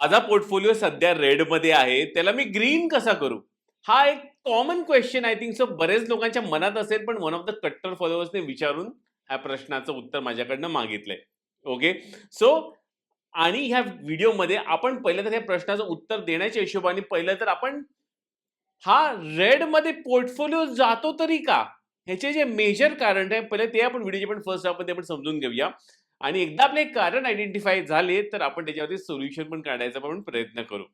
माझा पोर्टफोलिओ सध्या रेडमध्ये आहे, त्याला मी ग्रीन कसा करू? हा एक common question I think so बरेच लोकांच्या मनात असेल, पण वन ऑफ द कट्टर फॉलोअर्सने विचारून ह्या प्रश्नाचं उत्तर माझ्याकडनं मागितलंय. ओके. सो आणि ह्या व्हिडिओमध्ये आपण पहिलं तर या प्रश्नाचं उत्तर देण्याच्या हिशोबाने पहिलं तर आपण हा रेडमध्ये पोर्टफोलिओ जातो तरी का? ह्याचे जे मेजर कारण आहे, पहिले ते आपण व्हिडिओचे पण फर्स्ट हाफमध्ये आपण समजून घेऊया. आणि एकदा आपले कारण आयडेंटिफाय झाले, तर आपण त्याच्यावरती सोल्युशन पण काढायचा पण प्रयत्न करू.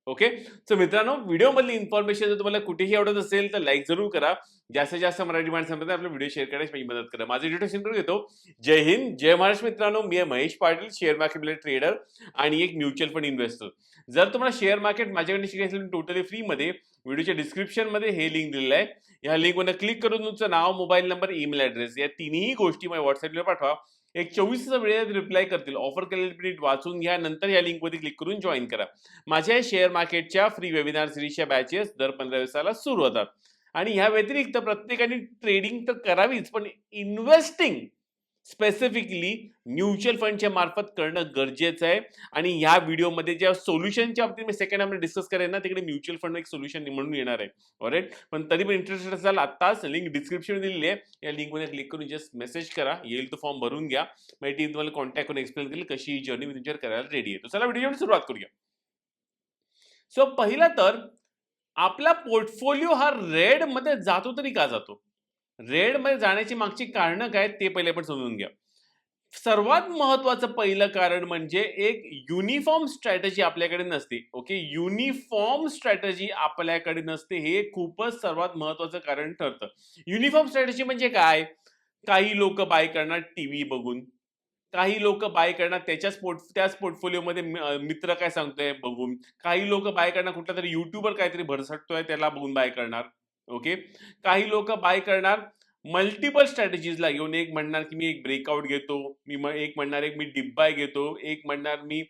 ओके. सो मित्रांनो, व्हिडिओमधली इन्फॉर्मेशन जर तुम्हाला कुठेही आवडत असेल, तर लाईक जरूर करा. जास्तीत जास्त मराठी माणसांमध्ये आपला व्हिडिओ शेअर करण्यास माझी मदत करा. माझं इंट्रोडक्शन करून घेतो. जय हिंद, जय महाराष्ट्र मित्रांनो. मी आहे महेश पाटील, शेअर मार्केटमधले ट्रेडर आणि एक म्युच्युअल फंड इन्व्हेस्टर. जर तुम्हाला शेअर मार्केट माझ्याकडे शिकायचं असेल टोटली फ्रीमध्ये, व्हिडिओच्या डिस्क्रिप्शनमध्ये हे लिंक दिलेलं आहे. या लिंकवर क्लिक करून तुमचं नाव, मोबाईल नंबर, ईमेल ॲड्रेस या तिन्ही गोष्टी माझ्या व्हॉट्सअपला पाठवा. एक 24 वेळेत रिप्लाय करतील. ऑफर केलेली प्रिंट वाचून घ्या. नंतर या लिंकवरती क्लिक करून जॉईन करा. माझ्या शेअर मार्केटच्या फ्री वेबिनार सिरीजच्या बॅचेस दर 15 दिवसाला सुरू होतात. आणि ह्या व्यतिरिक्त प्रत्येकाने ट्रेडिंग तर करावीच, पण इन्व्हेस्टिंग स्पेसिफिकली म्युच्युअल फंडच्या मार्फत करणं गरजेचं आहे. आणि ह्या व्हिडिओमध्ये ज्या सोल्युशनच्या बाबतीत मी सेकंड हाफमध्ये डिस्कस करेन ना, तिकडे म्युच्युअल फंड एक सोल्युशन म्हणून येणार आहे. ऑलराईट. पण तरी पण इंटरेस्टेड असाल, आत्ताच लिंक डिस्क्रिप्शन दिलेली आहे. या लिंकमध्ये क्लिक करून जस्ट मेसेज करा. येईल तो फॉर्म भरून घ्या. माझी टीम तुम्हाला कॉन्टॅक्ट करून एक्सप्लेन करेल कशी ही जर्नी मी तुमच्यावर करायला रेडी आहे. चला व्हिडिओची सुरुवात करूया. सो पहिला तर आपला पोर्टफोलिओ हा रेडमध्ये जातो तरी का जातो? रेडमध्ये जाण्याची मागची कारणं काय ते पहिले आपण समजून घ्या. सर्वात महत्वाचं पहिलं कारण म्हणजे एक युनिफॉर्म स्ट्रॅटेजी आपल्याकडे नसते. ओके. युनिफॉर्म स्ट्रॅटेजी आपल्याकडे नसते, हे खूपच सर्वात महत्वाचं कारण ठरतं. युनिफॉर्म स्ट्रॅटेजी म्हणजे काय? काही लोक बाय करणार टीव्ही बघून, काही लोक बाय करणार त्याच पोर्टफोलिओमध्ये मित्र काय सांगतोय बघून, काही लोक बाय करणार कुठला तरी युट्यूबर काहीतरी भरसटतोय त्याला बघून बाय करणार. ओके. काही लोक बाय करणार मल्टिपल स्ट्रॅटेजीजला घेऊन. एक म्हणणार की मी एक ब्रेकआउट घेतो, एक म्हणणार एक मी डिप बाय घेतो, एक म्हणणार मी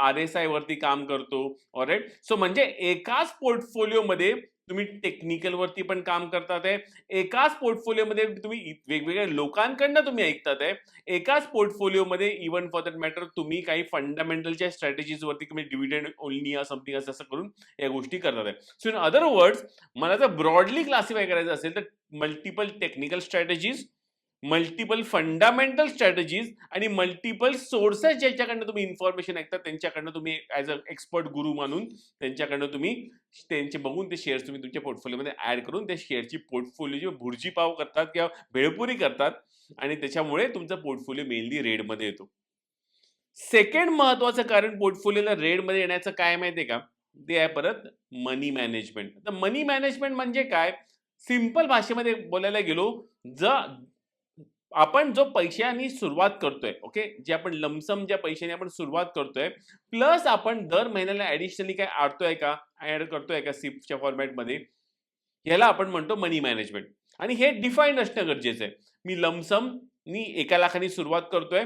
RSI वरती काम करतो. ऑलराईट. सो म्हणजे एकाच पोर्टफोलिओमध्ये तुम्ही टेक्निकल वरती पण काम करतात आहे, एकाच पोर्टफोलिओमध्ये तुम्ही वेगवेगळ्या लोकांकडनं तुम्ही ऐकतात आहे, एकाच पोर्टफोलिओमध्ये इव्हन फॉर दॅट मॅटर तुम्ही काही फंडामेंटलच्या स्ट्रॅटेजीज वरती तुम्ही डिव्हिडंड ओनली या समथिंग असं करून या गोष्टी करतात आहे. सो इन अदर वर्ड्स, मला जर ब्रॉडली क्लासिफाय करायचं असेल तर multiple technical strategies, multiple fundamental strategies आणि मल्टिपल सोर्सेस ज्याच्याकडनं तुम्ही इन्फॉर्मेशन ऐकतात त्यांच्याकडनं तुम्ही ॲज अ एक्सपर्ट गुरु मानून त्यांच्याकडनं तुम्ही त्यांचे बघून ते शेअर्स तुम्ही तुमच्या पोर्टफोलिओमध्ये ऍड करून त्या शेअरची पोर्टफोलिओची भुर्जी पाव करतात किंवा भेळपुरी करतात आणि त्याच्यामुळे तुमचा पोर्टफोलिओ मेनली रेडमध्ये येतो. सेकंड महत्वाचं कारण पोर्टफोलिओला रेडमध्ये येण्याचं काय माहितीये का? ते आहे परत मनी मॅनेजमेंट. तर मनी मॅनेजमेंट म्हणजे काय? सिंपल भाषेमध्ये बोलायला गेलो, आपण जो पैशाने सुरुवात करतोय, ओके, जे आपण लमसम ज्या पैशाने आपण सुरुवात करतोय, प्लस आपण दर महिन्याला ऍडिशनली काय ऍड करतोय का सिपच्या फॉर्मॅटमध्ये, ह्याला आपण म्हणतो मनी मॅनेजमेंट. आणि हे डिफाईन्ड असणं गरजेचं आहे. मी लमसम मी 1,00,000 सुरुवात करतोय,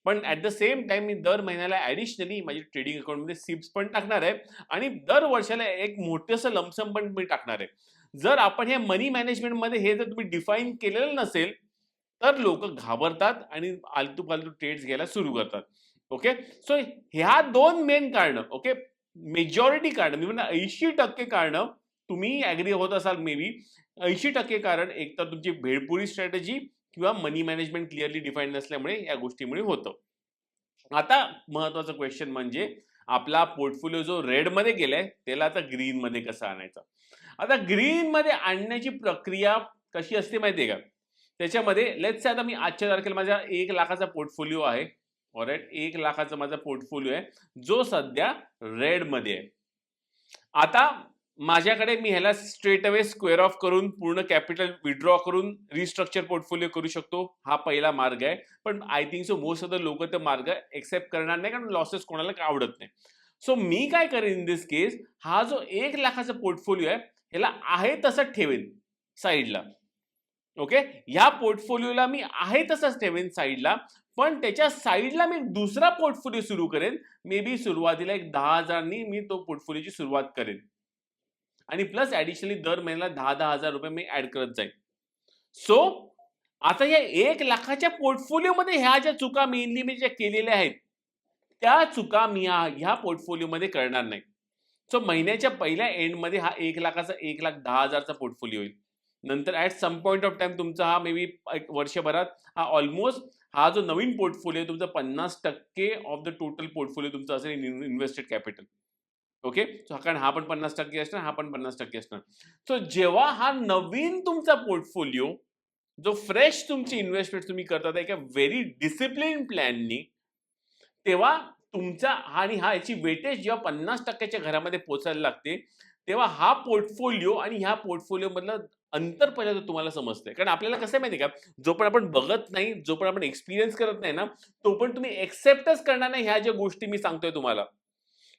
पण ऍट द सेम टाइम मी दर महिन्याला ऍडिशनली माझ्या ट्रेडिंग अकाउंटमध्ये सिप्स पण टाकणार आहे आणि दर वर्षाला एक मोठंसं लमसम पण मी टाकणार आहे. जर आपण हे मनी मॅनेजमेंटमध्ये हे जर तुम्ही डिफाईन केलेलं नसेल, तर लोक घाबरतात आणि आलतू फालतू ट्रेड्स घ्यायला सुरू करतात. ओके. सो ह्या दोन मेन कारण, ओके, मेजॉरिटी कारण, मी म्हणा 80% कारण तुम्ही ऍग्री होत असाल मे बी. 80% कारण एक तर तुमची भेळपुरी स्ट्रॅटेजी किंवा मनी मॅनेजमेंट क्लिअरली डिफाईन नसल्यामुळे या गोष्टीमुळे होतं. आता महत्वाचा क्वेश्चन म्हणजे आपला पोर्टफोलिओ जो रेडमध्ये गेलाय त्याला आता ग्रीनमध्ये कसा आणायचा? आता ग्रीनमध्ये आणण्याची प्रक्रिया कशी असते माहितीये का? त्याच्यामध्ये लेट्स से आता मी आजच्या तारखेला माझा 1,00,000चा पोर्टफोलिओ आहे. ऑलराईट. 1,00,000चा माझा पोर्टफोलिओ आहे, जो सध्या रेडमध्ये आहे. आता माझ्याकडे मी ह्याला स्ट्रेट अवे स्क्वेअर ऑफ करून पूर्ण कॅपिटल विड्रॉ करून रिस्ट्रक्चर पोर्टफोलिओ करू शकतो. हा पहिला मार्ग आहे. पण I think so most of the लोक तो मार्ग एक्सेप्ट करणार नाही, कारण लॉसेस कोणाला आवडत नाही. सो मी काय करेन इन दिस केस, हा जो 1,00,000चा पोर्टफोलिओ आहे ह्याला आहे तसं ठेवेन साईडला. ओके. ह्या पोर्टफोलिओला मी आहे तसंच ठेवेन साईडला, पण त्याच्या साईडला मी दुसरा पोर्टफोलिओ सुरू करेन. मे बी सुरुवातीला एक 10,000नी मी तो पोर्टफोलिओची सुरुवात करेन आणि प्लस ऍडिशनली दर महिन्याला 10,000 रुपये मी ऍड करत जाईन. सो आता या 1,00,000च्या पोर्टफोलिओमध्ये ह्या ज्या चुका मेनली मी ज्या केलेल्या आहेत, त्या चुका मी ह्या पोर्टफोलिओमध्ये करणार नाही. सो महिन्याच्या पहिल्या एंडमध्ये हा 1,00,000चा 1,10,000चा पोर्टफोलिओ होईल. नंतर at some point of time तुमचा हा मे बी एक वर्षभरात हा ऑलमोस्ट हा जो नवीन पोर्टफोलिओ तुमचा 50% ऑफ द टोटल पोर्टफोलिओ तुमचा असेल इन्व्हेस्टेड कॅपिटल. ओके. सो कारण हा पण 50% असणार, हा पण 50% असणार. सो जेव्हा हा नवीन तुमचा पोर्टफोलिओ जो फ्रेश तुमची इन्व्हेस्टमेंट तुम्ही करतात एका व्हेरी डिसिप्लिन प्लॅननी, तेव्हा तुमचा आणि याची वेटेज जेव्हा 50%च्या घरामध्ये पोहोचायला लागते, तेव्हा हा पोर्टफोलिओ आणि ह्या पोर्टफोलिओ मधलं अंतर पहिल्यांदा तुम्हाला समजतंय. कारण आपल्याला कसं आहे माहिती आहे का, जोपर्यंत आपण बघत नाही, जोपर्यंत आपण एक्सपिरियन्स करत नाही ना, तोपर्यंत तुम्ही एक्सेप्टच करणार नाही ह्या ज्या गोष्टी मी सांगतोय तुम्हाला.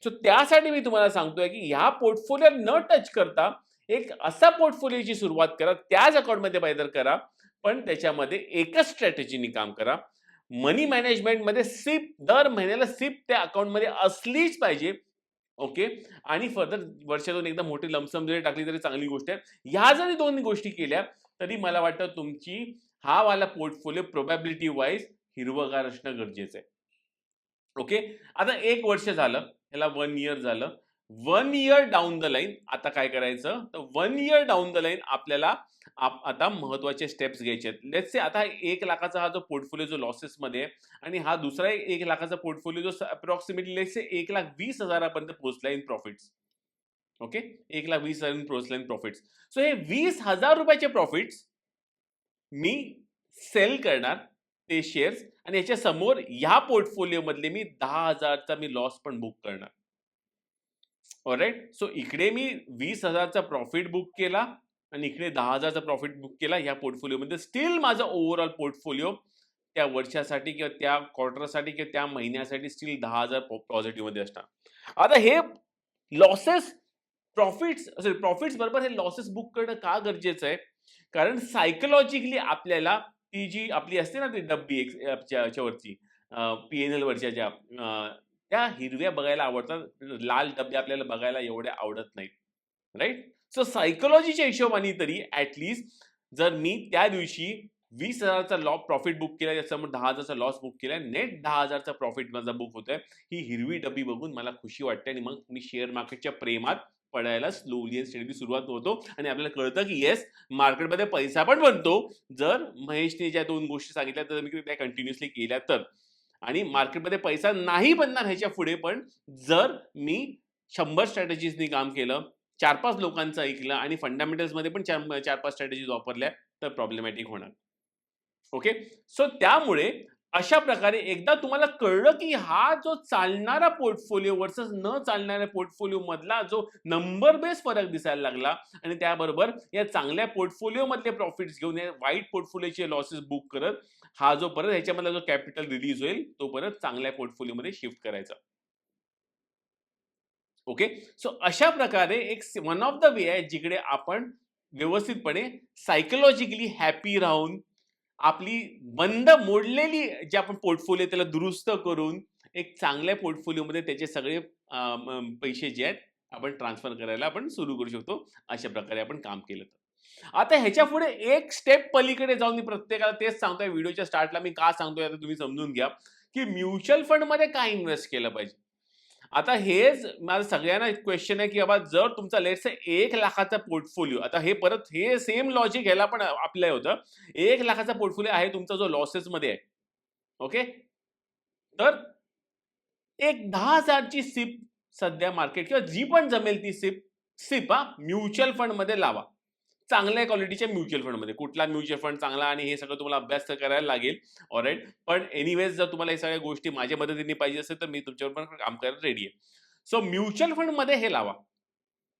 सो त्यासाठी मी तुम्हाला सांगतोय, की ह्या पोर्टफोलिओ न टच करता एक असा पोर्टफोलिओची सुरुवात करा. त्याच अकाउंटमध्ये बायदर करा, पण त्याच्यामध्ये एकच स्ट्रॅटेजीनी काम करा. मनी मॅनेजमेंटमध्ये सिप दर महिन्याला सिप त्या अकाउंटमध्ये असलीच पाहिजे. ओके. आणि फर्दर वर्षातून एकदा मोठी लमसम जरी टाकली तरी चांगली गोष्ट आहे. ह्या जरी 2 गोष्टी केल्या तरी मला वाटतं तुमची हा वाला पोर्टफोलिओ प्रोबॅबिलिटी वाईज हिरवंगार असणं गरजेचं आहे. ओके. आता 1 वर्ष झालं, ह्याला 1 इयर झालं. 1 इयर डाउन द लाईन आता काय करायचं? तर 1 इयर डाउन द लाईन आपल्याला आता महत्त्वाचे स्टेप्स घ्यायचे आहेत. लेट्स से आता 1,00,000चा हा जो पोर्टफोलिओ जो लॉसेसमध्ये आहे आणि हा दुसरा 1,00,000चा पोर्टफोलिओ जो अप्रॉक्सिमेटली लेट्स से 1,20,000 पर्यंत पोहोचला इन प्रॉफिट्स. ओके. 1,20,000 पोहोचला इन प्रॉफिट्स. सो हे ₹20,000 प्रॉफिट्स मी सेल करणार ते शेअर्स आणि याच्या समोर ह्या पोर्टफोलिओ मधले मी 10,000चा मी लॉस पण बुक करणार. ऑलराइट. सो इकडे मी 20,000चा प्रॉफिट बुक केला आणि इकडे 10,000चा प्रॉफिट बुक केला. या पोर्टफोलिओमध्ये स्टिल माझा ओव्हरऑल पोर्टफोलिओ त्या वर्षासाठी किंवा त्या क्वार्टरसाठी किंवा त्या महिन्यासाठी स्टिल 10,000 पॉझिटिव्हमध्ये असणार. आता हे लॉसेस प्रॉफिट्स बरोबर हे लॉसेस बुक करणं का गरजेचं आहे? कारण सायकॉलॉजिकली आपल्याला ती जी आपली असते ना ती डब्बी याच्यावरची पी-एन-एल वरच्या ज्या त्या हिरव्या बघायला आवडतात. लाल डब्बे आपल्याला बघायला एवढ्या आवडत नाहीत. राइट? सो सायकॉलॉजीच्या हिशोबाने तरी ॲट जर मी त्या दिवशी 20,000चा प्रॉफिट बुक केला, त्याच्यासमोर 10,000चा लॉस बुक केला, नेट 10,000चा प्रॉफिट माझा बुक होतोय. ही हिरवी डब्बी बघून मला खुशी वाटते आणि मग मी शेअर मार्केटच्या प्रेमात पडायला स्लोली अँड स्टेडीली सुरुवात होतो आणि आपल्याला कळतं की येस, मार्केटमध्ये पैसा पण बनतो. जर महेशने ज्या 2 गोष्टी सांगितल्या तर मी त्या कंटिन्युअसली केल्या तर. आणि मार्केटमध्ये पैसा नाही बनणार ह्याच्या पुढे पण जर मी 100 स्ट्रॅटेजीजनी काम केलं, 4-5 लोकांचं ऐकलं आणि फंडामेंटल्समध्ये पण 4-5 स्ट्रॅटेजीज वापरल्या तर प्रॉब्लेमॅटिक होणार. ओके. सो त्यामुळे अशा प्रकारे एकदा तुम्हाला कळलं की हा जो चालणारा पोर्टफोलिओ वर्सेस न चालणाऱ्या पोर्टफोलिओ मधला जो नंबर बेस फरक दिसायला लागला आणि त्याबरोबर या चांगल्या पोर्टफोलिओ मधले प्रॉफिट्स घेऊन या वाईट पोर्टफोलिओचे लॉसेस बुक करत हा जो परत ह्याच्यामधला जो कॅपिटल रिलीज होईल तो परत चांगल्या पोर्टफोलिओमध्ये शिफ्ट करायचा. ओके. सो अशा प्रकारे एक वन ऑफ द वे आहे जिकडे आपण व्यवस्थितपणे सायकॉलॉजिकली हॅपी राहून आपली मोडलेली जे आपण पोर्टफोलिओ त्याला दुरुस्त करून एक चांगल्या पोर्टफोलिओमध्ये त्याचे सगळे पैसे जे आहेत आपण ट्रान्सफर करायला आपण सुरू करू शकतो. अशा प्रकारे आपण काम केलं तर. आता ह्याच्या पुढे एक स्टेप पलीकडे जाऊन मी प्रत्येकाला तेच सांगतोय व्हिडिओच्या स्टार्टला मी का सांगतोय आता तुम्ही समजून घ्या, की म्युच्युअल फंडमध्ये काय इन्व्हेस्ट केलं पाहिजे. आता हेच माझं सगळ्यांना क्वेश्चन आहे, की बाबा जर तुमचा लेट्स से 1,00,000चा पोर्टफोलिओ आता हे परत हे सेम लॉजिक ह्याला पण अप्लाय होतं. 1,00,000चा पोर्टफोलिओ आहे तुमचा जो लॉसेसमध्ये आहे. ओके. तर एक 10,000ची सिप सध्या मार्केट किंवा जी पण जमेल ती सिप सिप म्युच्युअल फंडमध्ये लावा. चांगल्या क्वालिटीच्या म्युच्युअल फंडमध्ये. कुठला म्युच्युअल फंड चांगला आणि हे सगळं तुम्हाला अभ्यास तर करायला लागेल. ऑलराइट. पण एनिवेज जर तुम्हाला हे सगळ्या गोष्टी माझ्या मदतीने पाहिजे असेल तर मी तुमच्याबरोबर पण काम करायला रेडी आहे. सो म्युच्युअल फंडमध्ये हे लावा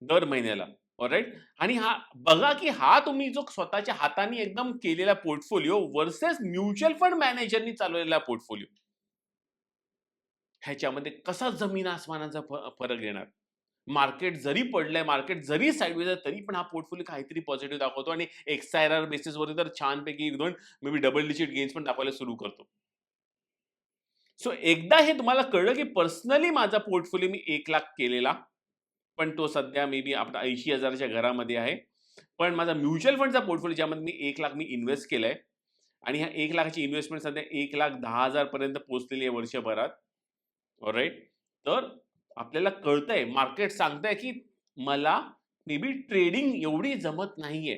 दर महिन्याला. ऑलराइट. आणि हा बघा की हा तुम्ही जो स्वतःच्या हाताने एकदम केलेला पोर्टफोलिओ व्हर्सेस म्युच्युअल फंड मॅनेजरनी चालवलेला पोर्टफोलिओ ह्याच्यामध्ये कसा जमीन आसमानाचा फरक येणार. मार्केट जरी पडलंय, मार्केट जरी साइडवेज आहे, तरी पण हा पोर्टफोलिओ काहीतरी पॉझिटिव्ह दाखवतो आणि XIRR बेसिसवरती तर छानपैकी 1-2 may be double digit gains पण दाखवायला सुरू करतो. सो एकदा हे तुम्हाला कळलं की पर्सनली माझा पोर्टफोलिओ मी 1,00,000 केलेला, पण तो सध्या मे बी आपला 80,000च्या घरामध्ये आहे. पण माझा म्युच्युअल फंडचा पोर्टफोलिओ ज्यामध्ये मी 1,00,000 मी इन्व्हेस्ट केलंय आणि ह्या 1,00,000ची इन्व्हेस्टमेंट सध्या 1,10,000 पर्यंत पोहोचलेली आहे वर्षभरात. ऑलराईट. तर आपल्याला कळतंय, मार्केट सांगतंय की मला मे बी ट्रेडिंग एवढी जमत नाहीये.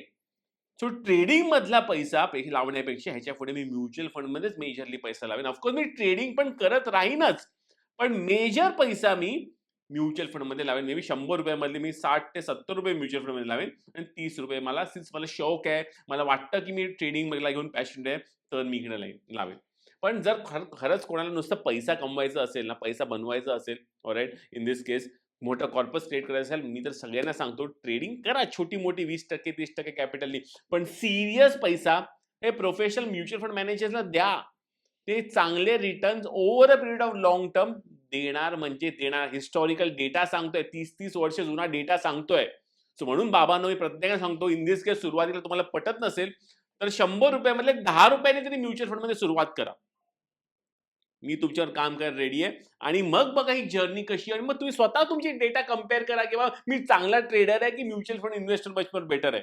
सो ट्रेडिंग मधला पैसा लावण्यापेक्षा ह्याच्या पुढे मी म्युच्युअल फंडमध्येच मेजरली पैसा लावेन. ऑफकोर्स मी ट्रेडिंग पण करत राहीनच, पण मेजर पैसा मी म्युच्युअल फंडमध्ये लावेन. मे बी ₹100 मधले मी ₹60 ते ₹70 म्युच्युअल फंडमध्ये लावेन आणि ₹30 मला, सिन्स मला शौक आहे, मला वाटतं की मी ट्रेडिंगला घेऊन पॅशनेट आहे, तर मी इकडे लावेन. पण जर खरंच कोणाला नुसतं पैसा कमवायचा असेल ना, पैसा बनवायचा असेल, ऑलराईट, इन दिस केस मोठं कॉर्पस क्रिएट करायचं असेल, मी तर सगळ्यांना सांगतो ट्रेडिंग करा, छोटी-मोठी 20% 30% कॅपिटलनी. पण सीरियस पैसा हे प्रोफेशनल म्युच्युअल फंड मॅनेजर्सला द्या. ते चांगले returns over a period of long term देणार म्हणजे देणार. हिस्टॉरिकल डेटा सांगतोय, 30-30 वर्ष जुना डेटा सांगतोय. सो म्हणून बाबांनो, मी प्रत्येकाला सांगतो, इन दिस केस सुरुवातीला तुम्हाला पटत नसेल, तर ₹100 मधले ₹10 तरी म्युच्युअल फंडमध्ये सुरुवात करा. मी तुमच्यावर काम करायला रेडी आहे आणि मग बघा ही जर्नी कशी आहे आणि मग तुम्ही स्वतः तुमची डेटा कंपेअर करा किंवा मी चांगला ट्रेडर आहे की mutual fund investor much better आहे.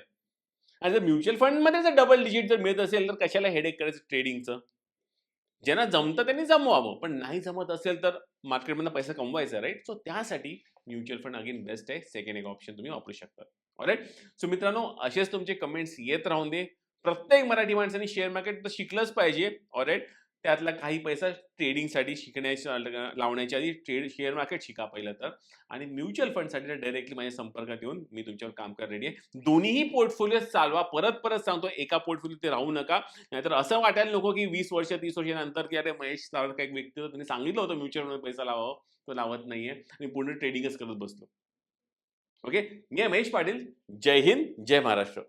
आणि जर म्युच्युअल फंडमध्ये जर डबल डिजिट जर मिळत असेल, तर कशाला हेडेक करायचं ट्रेडिंगचं. ज्यांना जमतं त्यांनी जमवावं, पण नाही जमत असेल तर मार्केटमधनं पैसा कमवायचा, राईट. सो त्यासाठी म्युच्युअल फंड अगेन बेस्ट आहे. सेकंड एक ऑप्शन तुम्ही वापरू शकता. ऑलराईट. सो मित्रांनो, असेच तुमचे कमेंट्स येत राहून दे. प्रत्येक मराठी माणसाने शेअर मार्केट तर शिकलंच पाहिजे, ऑलराईट. त्यातला काही पैसा ट्रेडिंगसाठी शिकण्याच्या लावण्याच्या आधी शेअर मार्केट शिका पहिलं तर. आणि म्युच्युअल फंडसाठी डायरेक्टली माझ्या संपर्कात येऊन मी तुमच्यावर काम करायला रेडी आहे. दोन्हीही पोर्टफोलिओ चालवा. परत सांगतो, एका पोर्टफोलिओ ते राहू नका. नाहीतर असं वाटायला नको की 20 वर्ष 30 वर्षानंतर की अरे महेश सारखा एक व्यक्ती होता, त्यांनी सांगितलं होतं म्युच्युअल फंड पैसा लावावा, तो लावत नाहीये आणि पूर्ण ट्रेडिंगच करत बसलो. ओके. मी आहे महेश पाटील. जय हिंद, जय महाराष्ट्र.